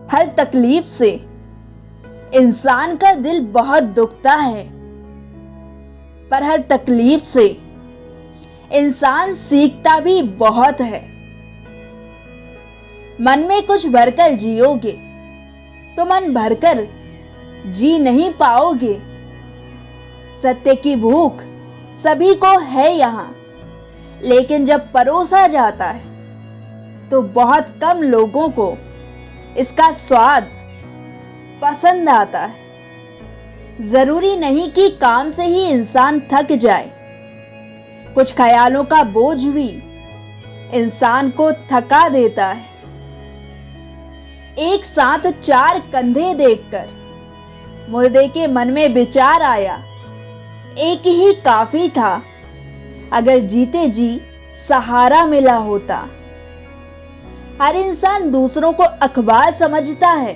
हर तकलीफ से इंसान का दिल बहुत दुखता है, पर हर तकलीफ से इंसान सीखता भी बहुत है। मन में कुछ भरकर जियोगे तो मन भरकर जी नहीं पाओगे। सत्य की भूख सभी को है यहां, लेकिन जब परोसा जाता है तो बहुत कम लोगों को इसका स्वाद पसंद आता है। जरूरी नहीं कि काम से ही इंसान थक जाए, कुछ ख्यालों का बोझ भी इंसान को थका देता है। एक साथ 4 कंधे देखकर मुर्दे के मन में विचार आया, एक ही काफी था अगर जीते जी सहारा मिला होता। हर इंसान दूसरों को अखबार समझता है,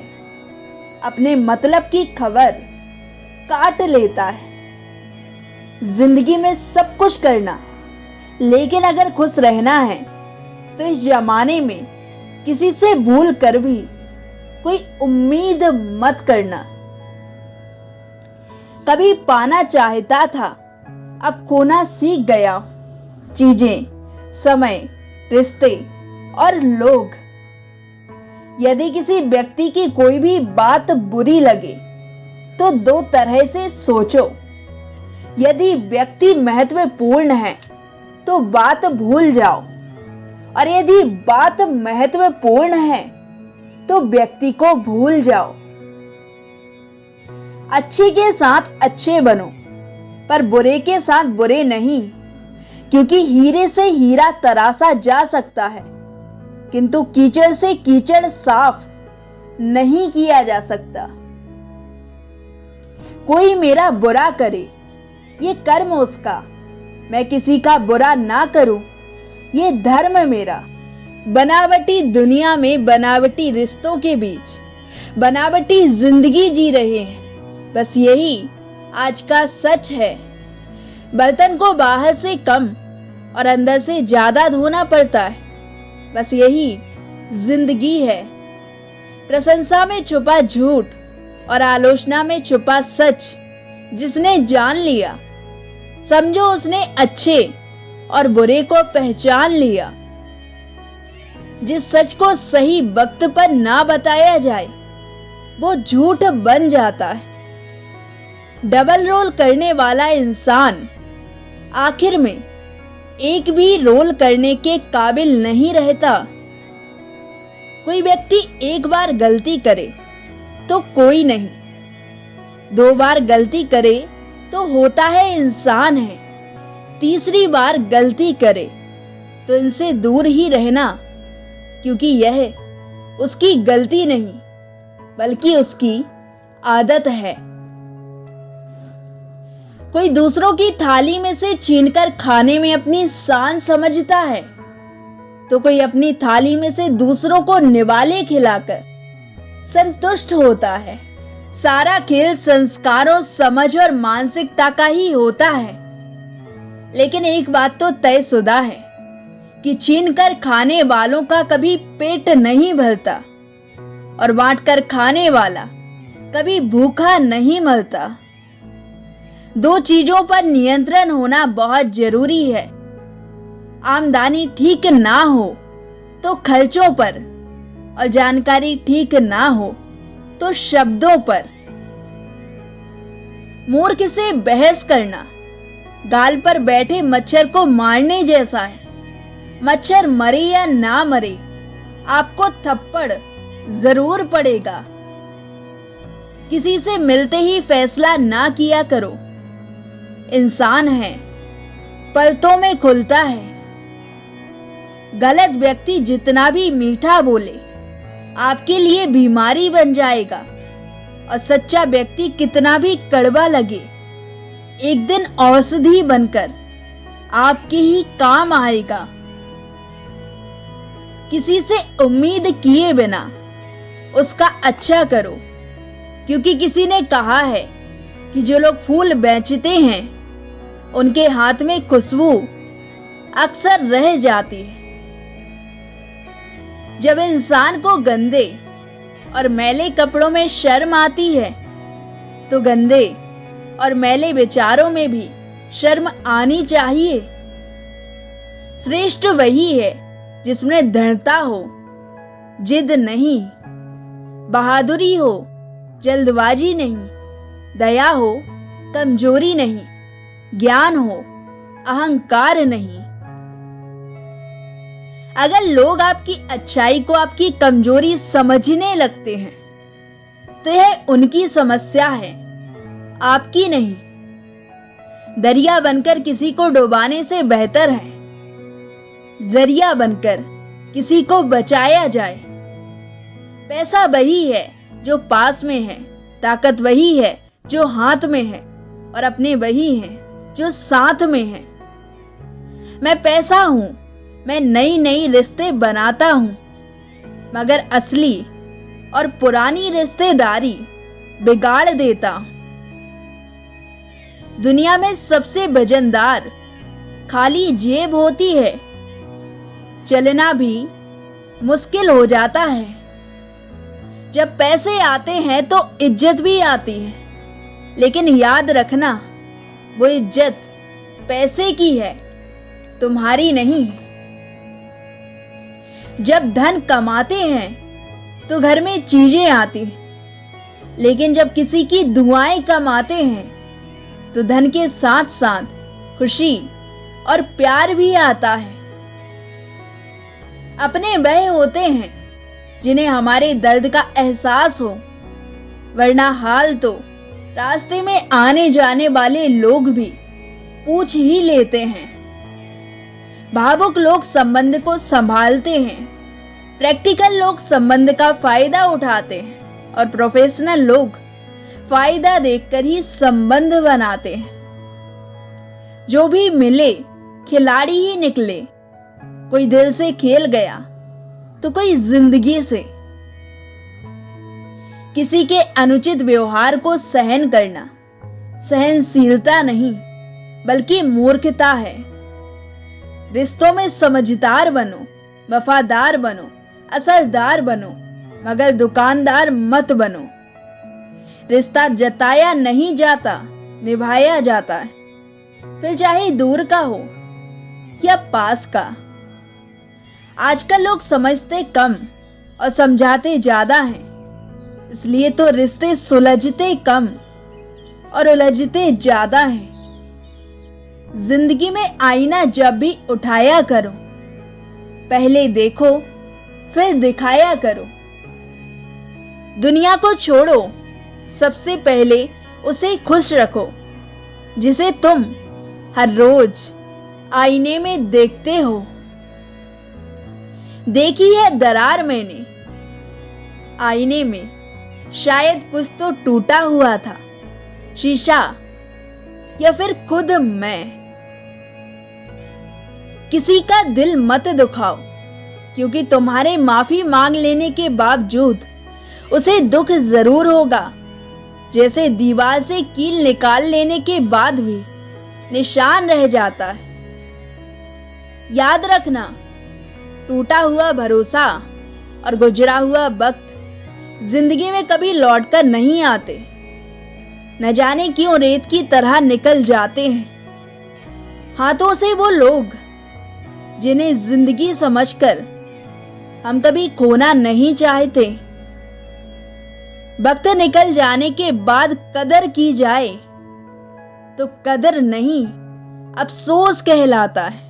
अपने मतलब की खबर काट लेता है। जिंदगी में सब कुछ करना, लेकिन अगर खुश रहना है तो इस जमाने में किसी से भूल कर भी कोई उम्मीद मत करना। कभी पाना चाहता था, अब खोना सीख गया। चीजें, समय, रिश्ते और लोग। यदि किसी व्यक्ति की कोई भी बात बुरी लगे तो 2 तरह से सोचो। यदि व्यक्ति महत्वपूर्ण है तो बात भूल जाओ, और यदि बात महत्वपूर्ण है तो व्यक्ति को भूल जाओ। अच्छे के साथ अच्छे बनो, पर बुरे के साथ बुरे नहीं, क्योंकि हीरे से हीरा तराशा जा सकता है, किंतु कीचड़ से कीचड़ साफ नहीं किया जा सकता। कोई मेरा बुरा करे, ये कर्म उसका, मैं किसी का बुरा ना करूं, ये धर्म मेरा। बनावटी दुनिया में बनावटी रिश्तों के बीच बनावटी जिंदगी जी रहे हैं, बस यही आज का सच है। बर्तन को बाहर से कम और अंदर से ज्यादा धोना पड़ता है, बस यही जिंदगी है। प्रशंसा में छुपा झूठ और आलोचना में छुपा सच जिसने जान लिया, समझो उसने अच्छे और बुरे को पहचान लिया। जिस सच को सही वक्त पर ना बताया जाए वो झूठ बन जाता है। डबल रोल करने वाला इंसान आखिर में एक भी रोल करने के काबिल नहीं रहता। कोई व्यक्ति एक बार गलती करे तो कोई नहीं, 2 बार गलती करे तो होता है इंसान है, तीसरी बार गलती करे तो इनसे दूर ही रहना, क्योंकि यह उसकी गलती नहीं बल्कि उसकी आदत है। कोई दूसरों की थाली में से छीनकर खाने में अपनी शान समझता है, तो कोई अपनी थाली में से दूसरों को निवाले खिलाकर संतुष्ट होता है। सारा खेल संस्कारों, समझ और मानसिकता का ही होता है। लेकिन एक बात तो तयशुदा है कि छीनकर खाने वालों का कभी पेट नहीं भरता और बांटकर खाने वाला कभी भूखा नहीं मरता। 2 चीजों पर नियंत्रण होना बहुत जरूरी है। आमदनी ठीक ना हो तो खर्चों पर, और जानकारी ठीक ना हो तो शब्दों पर। मूर्ख से बहस करना गाल पर बैठे मच्छर को मारने जैसा है। मच्छर मरे या ना मरे, आपको थप्पड़ जरूर पड़ेगा। किसी से मिलते ही फैसला ना किया करो। इंसान है, पलकों में खुलता है। गलत व्यक्ति जितना भी मीठा बोले आपके लिए बीमारी बन जाएगा, और सच्चा व्यक्ति कितना भी कड़वा लगे एक दिन औषधि बनकर आपके ही काम आएगा। किसी से उम्मीद किए बिना उसका अच्छा करो, क्योंकि किसी ने कहा है कि जो लोग फूल बेचते हैं उनके हाथ में खुशबू अक्सर रह जाती है। जब इंसान को गंदे और मैले कपड़ों में शर्म आती है, तो गंदे और मैले विचारों में भी शर्म आनी चाहिए। श्रेष्ठ वही है जिसमें दृढ़ता हो, जिद नहीं, बहादुरी हो, जल्दबाजी नहीं, दया हो, कमजोरी नहीं, ज्ञान हो, अहंकार नहीं। अगर लोग आपकी अच्छाई को आपकी कमजोरी समझने लगते हैं, तो यह उनकी समस्या है, आपकी नहीं। दरिया बनकर किसी को डुबाने से बेहतर है जरिया बनकर किसी को बचाया जाए। पैसा वही है जो पास में है, ताकत वही है जो हाथ में है, और अपने वही हैं जो साथ में है। मैं पैसा हूं, मैं नई नई रिश्ते बनाता हूं, मगर असली और पुरानी रिश्तेदारी बिगाड़ देता हूं। दुनिया में सबसे वजनदार खाली जेब होती है। चलना भी मुश्किल हो जाता है। जब पैसे आते हैं तो इज्जत भी आती है, लेकिन याद रखना, वो इज्जत पैसे की है, तुम्हारी नहीं। जब धन कमाते हैं तो घर में चीजें आती हैं, लेकिन जब किसी की दुआएं कमाते हैं तो धन के साथ साथ खुशी और प्यार भी आता है। अपने वह होते हैं जिन्हें हमारे दर्द का एहसास हो, वरना हाल तो रास्ते में आने जाने वाले लोग भी पूछ ही लेते हैं। भावुक लोग संबंध को संभालते हैं, प्रैक्टिकल लोग संबंध का फायदा उठाते हैं, और प्रोफेशनल लोग फायदा देखकर ही संबंध बनाते हैं। जो भी मिले खिलाड़ी ही निकले, कोई दिल से खेल गया तो कोई जिंदगी से। किसी के अनुचित व्यवहार को सहन करना सहनशीलता नहीं, बल्कि मूर्खता है। रिश्तों में समझदार बनो, वफादार बनो, असरदार बनो, मगर दुकानदार मत बनो। रिश्ता जताया नहीं जाता, निभाया जाता है, फिर चाहे दूर का हो या पास का। आजकल लोग समझते कम और समझाते ज्यादा हैं, इसलिए तो रिश्ते सुलझते कम और उलझते ज्यादा हैं। जिंदगी में आईना जब भी उठाया करो, पहले देखो फिर दिखाया करो। दुनिया को छोड़ो, सबसे पहले उसे खुश रखो, जिसे तुम हर रोज आईने में देखते हो। देखी है दरार मैंने आईने में, शायद कुछ तो टूटा हुआ था, शीशा या फिर खुद मैं। किसी का दिल मत दुखाओ, क्योंकि तुम्हारे माफी मांग लेने के बावजूद उसे दुख जरूर होगा, जैसे दीवार से कील निकाल लेने के बाद भी निशान रह जाता है। याद रखना, टूटा हुआ भरोसा और गुजरा हुआ वक्त जिंदगी में कभी लौटकर नहीं आते। न जाने क्यों रेत की तरह निकल जाते हैं हाथों से वो लोग जिन्हें जिंदगी समझकर हम कभी खोना नहीं चाहते। वक्त निकल जाने के बाद कदर की जाए तो कदर नहीं, अफसोस कहलाता है।